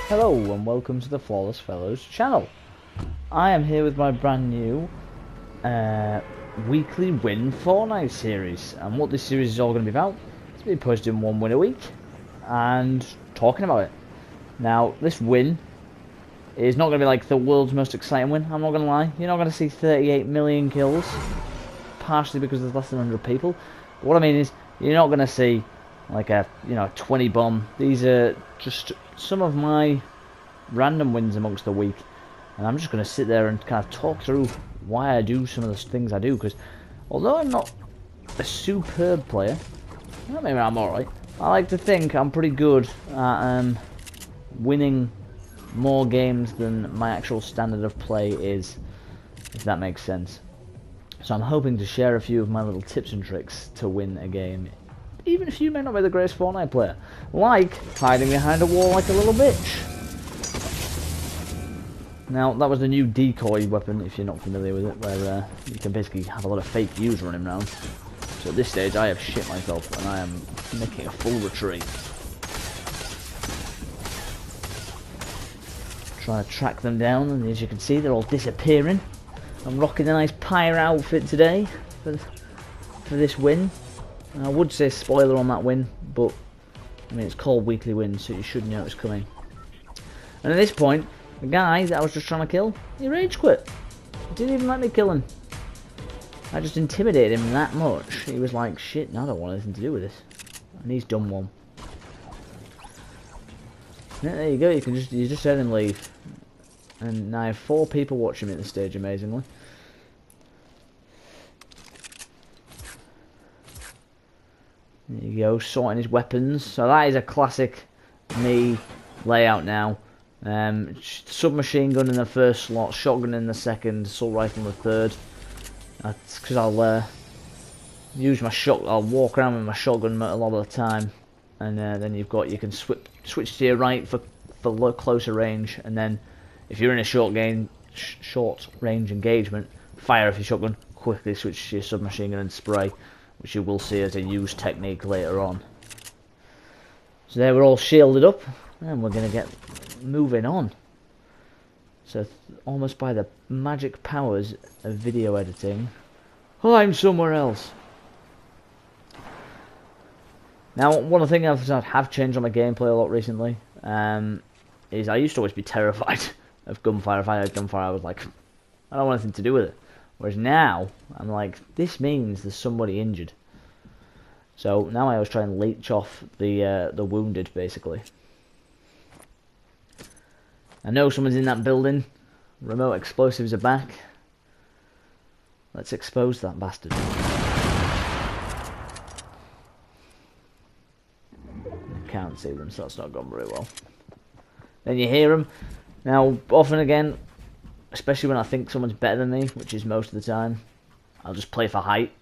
Hello and welcome to the Flawless Fellows channel. I am here with my brand new Weekly Win Fortnite series, and what this series is all going to be about is me posting one win a week and talking about it. Now, this win is not going to be like the world's most exciting win, I'm not going to lie. You're not going to see 38 million kills, partially because there's less than 100 people. But what I mean is, you're not going to see like a 20 bomb. These are just some of my random wins amongst the week, and I'm just going to sit there and kind of talk through why I do some of the things I do, because although I'm not a superb player, maybe I'm alright, I like to think I'm pretty good at winning more games than my actual standard of play is, if that makes sense. So I'm hoping to share a few of my little tips and tricks to win a game, even if you may not be the greatest Fortnite player. Like hiding behind a wall like a little bitch. Now, that was the new decoy weapon, if you're not familiar with it, where you can basically have a lot of fake views running around. So at this stage, I have shit myself, and I am making a full retreat. Trying to track them down, and as you can see, they're all disappearing. I'm rocking a nice pyre outfit today for this win. I would say spoiler on that win, but I mean, it's called Weekly Win, so you should know it's coming. And at this point, the guy that I was just trying to kill, he rage quit. He didn't even let me kill him. I just intimidated him that much. He was like, shit, I don't want anything to do with this. And he's done one. Yeah, there you go, you just let him leave. And now I have 4 people watching me at this stage, amazingly. There you go, sorting his weapons. So that is a classic me layout now. Submachine gun in the first slot, shotgun in the second, assault rifle in the third. That's because I'll use my I'll walk around with my shotgun a lot of the time, and then you can switch to your right for closer range, and then if you're in a short range engagement, fire off your shotgun, quickly switch to your submachine gun and spray, which you will see as a used technique later on. So there, we're all shielded up, and we're going to get moving on. So almost by the magic powers of video editing, I'm somewhere else. Now, one of the things I have changed on my gameplay a lot recently is I used to always be terrified of gunfire. If I had gunfire, I was like, I don't want anything to do with it. Whereas now, I'm like, this means there's somebody injured. So now I always try and leech off the wounded, basically. I know someone's in that building. Remote explosives are back. Let's expose that bastard. I can't see them, so that's not gone very well. Then you hear them. Now, often again, especially when I think someone's better than me, which is most of the time, I'll just play for height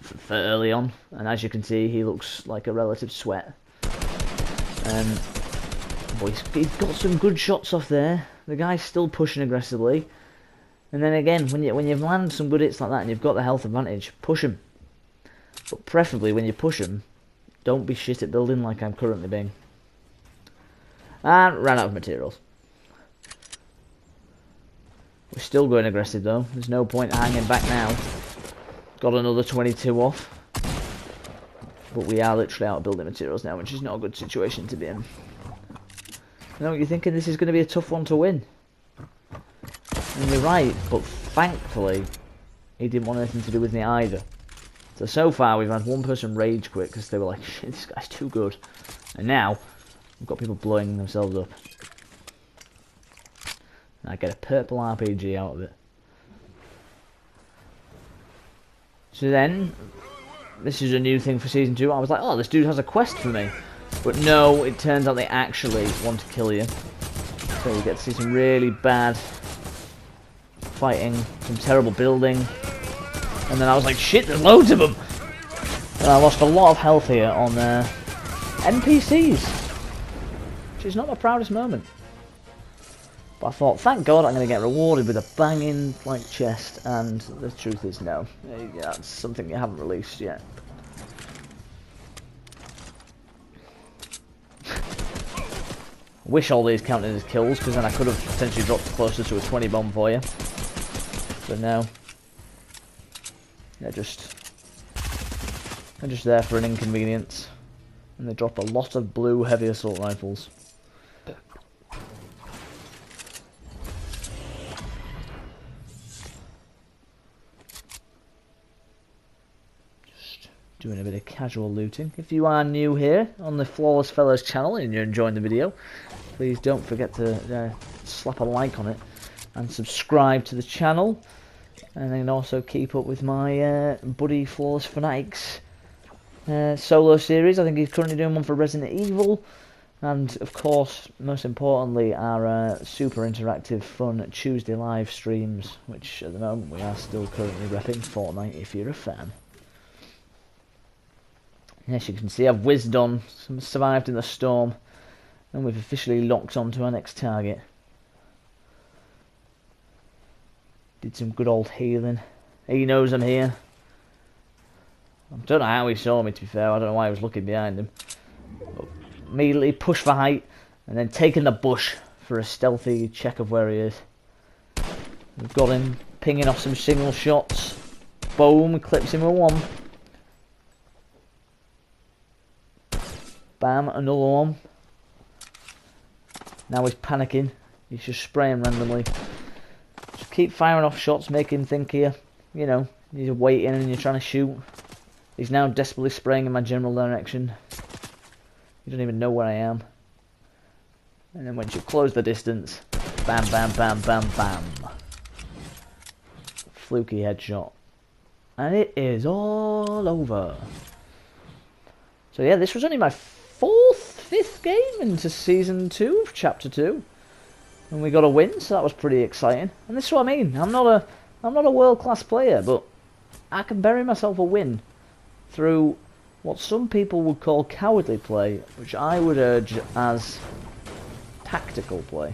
for early on. And as you can see, he looks like a relative sweat. But he's got some good shots off there. The guy's still pushing aggressively. And then again, when you land some good hits like that and you've got the health advantage, push him. But preferably when you push him, don't be shit at building like I'm currently being. And ran out of materials. We're still going aggressive though. There's no point hanging back now. Got another 22 off. But we are literally out of building materials now, which is not a good situation to be in. You know, you're thinking this is going to be a tough one to win. And you're right, but thankfully, he didn't want anything to do with me either. So far, we've had one person rage quit because they were like, shit, this guy's too good. And now, we've got people blowing themselves up. And I get a purple RPG out of it. So then, this is a new thing for Season 2. I was like, oh, this dude has a quest for me. But no, it turns out they actually want to kill you. So you get to see some really bad fighting, some terrible building. And then I was like, shit, there's loads of them! And I lost a lot of health here on NPCs. Which is not my proudest moment. But I thought, thank God I'm going to get rewarded with a banging like chest. And the truth is no. That's something you haven't released yet. Wish all these counted as kills, because then I could have potentially dropped closer to a 20 bomb for you. But no. They're just there for an inconvenience. And they drop a lot of blue heavy assault rifles. Just doing a bit of casual looting. If you are new here on the Flawless Fellows channel and you're enjoying the video, please don't forget to slap a like on it and subscribe to the channel. And then also keep up with my buddy Flawless Fanatics solo series. I think he's currently doing one for Resident Evil. And of course, most importantly, our super interactive fun Tuesday live streams, which at the moment we are still currently repping Fortnite if you're a fan. As you can see, I've whizzed on, survived in the storm, and we've officially locked on to our next target. Did some good old healing. He knows I'm here. I don't know how he saw me, to be fair. I don't know why I was looking behind him. But immediately push for height, and then taking the bush for a stealthy check of where he is. We've got him pinging off some single shots. Boom, clips him with one. Bam, another one. Now he's panicking. He's just spraying randomly. Just keep firing off shots, make him think you know, he's waiting and you're trying to shoot. He's now desperately spraying in my general direction. You don't even know where I am. And then once you close the distance, bam, bam, bam, bam, bam. Fluky headshot. And it is all over. So yeah, this was only my fifth game into Season 2 of Chapter 2. And we got a win, so that was pretty exciting. And this is what I mean. I'm not a world-class player, but I can bury myself a win through what some people would call cowardly play, which I would urge as tactical play.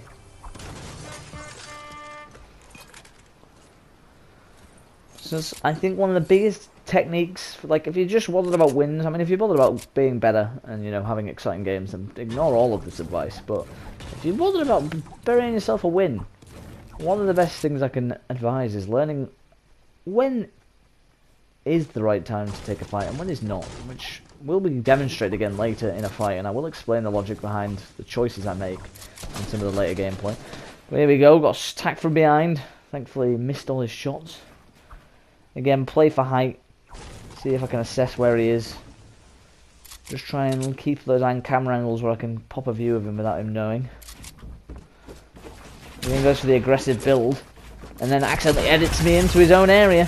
So I think one of the biggest techniques, like if you're just bothered about wins, I mean if you're bothered about being better and, you know, having exciting games, then ignore all of this advice. But if you're bothered about burying yourself a win, one of the best things I can advise is learning when is the right time to take a fight and when is not, which will be demonstrated again later in a fight, and I will explain the logic behind the choices I make in some of the later gameplay. But here we go, got attacked from behind, thankfully missed all his shots. Again, play for height, see if I can assess where he is. Just try and keep those camera angles where I can pop a view of him without him knowing. He then goes for the aggressive build, and then accidentally edits me into his own area.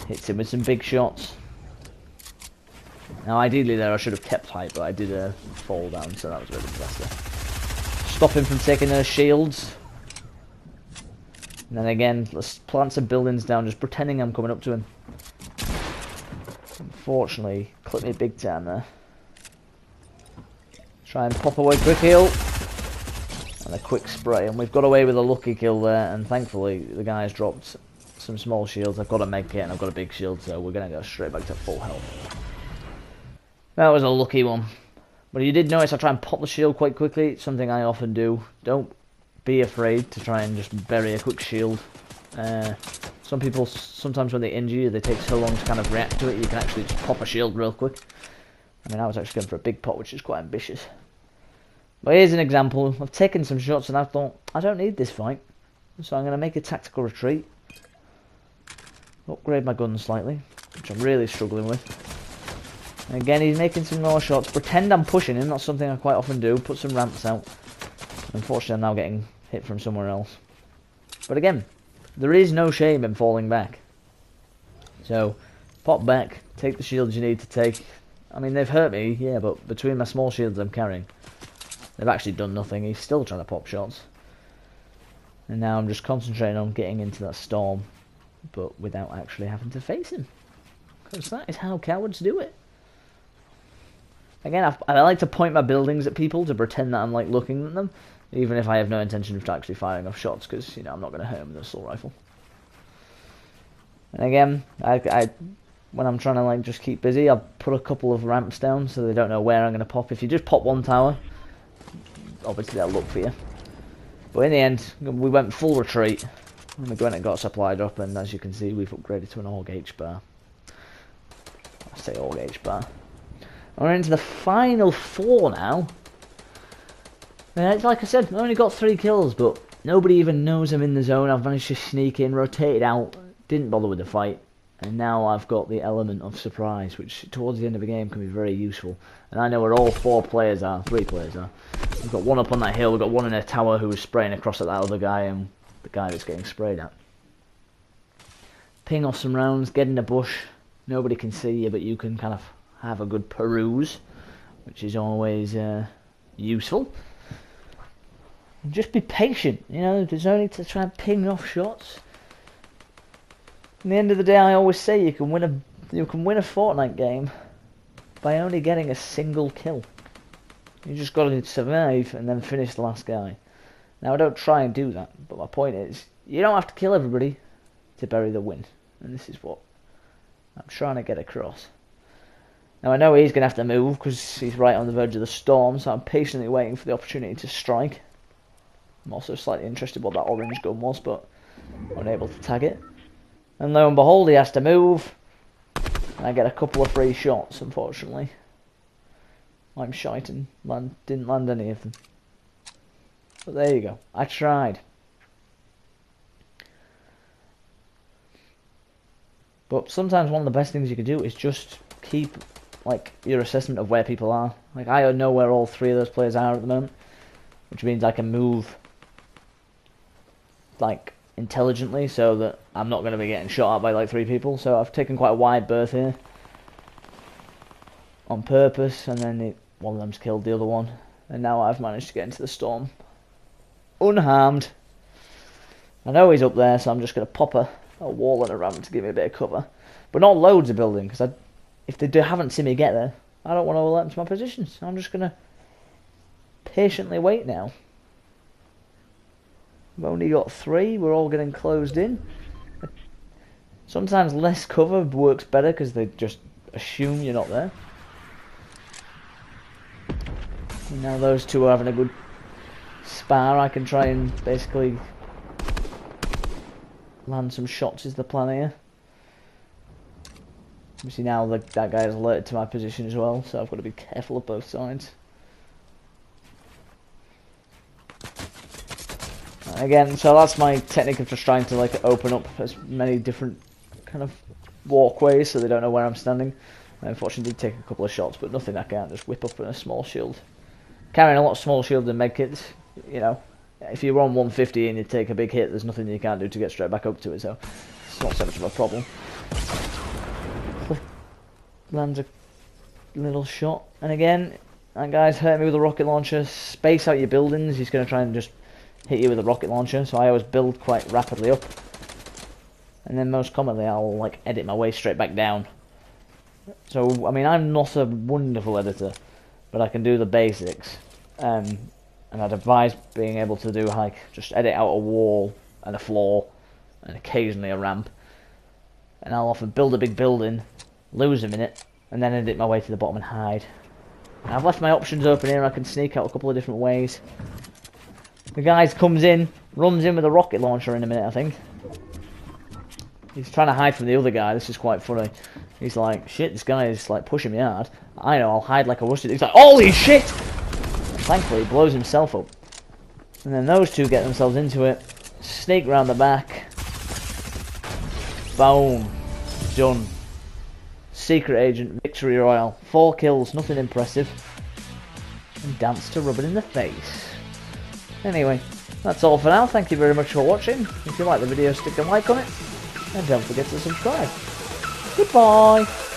Hits him with some big shots. Now ideally there I should have kept height, but I did fall down, so that was a bit of a disaster. Stop him from taking those shields. And then again, let's plant some buildings down, just pretending I'm coming up to him. Unfortunately, clipped me big time there. Try and pop away quick heal. And a quick spray, and we've got away with a lucky kill there, and thankfully the guy's dropped some small shields. I've got a med kit and I've got a big shield, so we're going to go straight back to full health. That was a lucky one. But you did notice I try and pop the shield quite quickly. It's something I often do. Don't be afraid to try and just bury a quick shield. Some people, sometimes when they injure you, they take so long to kind of react to it, you can actually just pop a shield real quick. I mean, I was actually going for a big pot, which is quite ambitious. But here's an example. I've taken some shots and I thought, I don't need this fight. So I'm going to make a tactical retreat. Upgrade my gun slightly, which I'm really struggling with. And again, he's making some more shots. Pretend I'm pushing him, that's something I quite often do. Put some ramps out. Unfortunately, I'm now getting hit from somewhere else. But again, there is no shame in falling back. So, pop back, take the shields you need to take. I mean, they've hurt me, yeah, but between my small shields I'm carrying, they've actually done nothing. He's still trying to pop shots. And now I'm just concentrating on getting into that storm, but without actually having to face him. Because that is how cowards do it. Again, I like to point my buildings at people to pretend that I'm like looking at them, even if I have no intention of actually firing off shots, because, you know, I'm not going to hurt him with an assault rifle. And again, when I'm trying to like just keep busy, I'll put a couple of ramps down so they don't know where I'm going to pop. If you just pop one tower, obviously that'll look for you. But in the end, we went full retreat. And we went and got a supply drop, and as you can see, we've upgraded to an AUG H-bar. I say AUG H-bar. We're into the final 4 now. And like I said, I only got 3 kills, but nobody even knows I'm in the zone. I've managed to sneak in, rotate it out, didn't bother with the fight. And now I've got the element of surprise, which towards the end of the game can be very useful. And I know where all 3 players are. We've got one up on that hill, we've got one in a tower who was spraying across at that other guy, and the guy that's getting sprayed at. Ping off some rounds, get in a bush. Nobody can see you, but you can kind of have a good peruse, which is always useful. And just be patient, you know, there's no need to try and ping off shots. At the end of the day, I always say you can win a Fortnite game by only getting a single kill. You just got to survive and then finish the last guy. Now I don't try and do that, but my point is, you don't have to kill everybody to bury the win. And this is what I'm trying to get across. Now I know he's going to have to move because he's right on the verge of the storm, so I'm patiently waiting for the opportunity to strike. I'm also slightly interested what that orange gun was, but unable to tag it. And lo and behold, he has to move. And I get a couple of free shots, unfortunately. I'm shite and didn't land any of them. But there you go. I tried. But sometimes one of the best things you can do is just keep like your assessment of where people are. Like I know where all 3 of those players are at the moment, which means I can move like intelligently so that I'm not going to be getting shot at by like 3 people. So I've taken quite a wide berth here on purpose, and then one of them's killed the other one, and now I've managed to get into the storm unharmed. I know he's up there, so I'm just going to pop a wall and a ramp to give me a bit of cover, but not loads of building, because if they haven't seen me get there, I don't want to alert them to my positions. I'm just going to patiently wait now. We've only got 3, we're all getting closed in. Sometimes less cover works better because they just assume you're not there. And now those 2 are having a good spar. I can try and basically land some shots is the plan here. Obviously now that guy is alerted to my position as well, so I've got to be careful of both sides. Again, so that's my technique of just trying to like open up as many different kind of walkways so they don't know where I'm standing. I unfortunately did take a couple of shots, but nothing I can't just whip up in a small shield. Carrying a lot of small shields and medkits, you know, if you're on 150 and you take a big hit, there's nothing you can't do to get straight back up to it, so it's not so much of a problem. Lands a little shot, and again, that guy's hurt me with a rocket launcher. Space out your buildings, he's going to try and just hit you with a rocket launcher, so I always build quite rapidly up. And then most commonly I'll like edit my way straight back down. So, I mean, I'm not a wonderful editor, but I can do the basics. And I'd advise being able to do like just edit out a wall and a floor and occasionally a ramp. And I'll often build a big building, lose a minute, and then edit my way to the bottom and hide. And I've left my options open here. I can sneak out a couple of different ways. The guy comes in, runs in with a rocket launcher in a minute, I think. He's trying to hide from the other guy. This is quite funny. He's like, shit, this guy is like pushing me hard. I know, I'll hide like a rusted. He's like, holy shit! And thankfully, he blows himself up. And then those 2 get themselves into it. Sneak round the back. Boom. Done. Secret agent, victory royale. 4 kills, nothing impressive. And dance to rub it in the face. Anyway, that's all for now. Thank you very much for watching. If you like the video, stick a like on it. And don't forget to subscribe. Goodbye.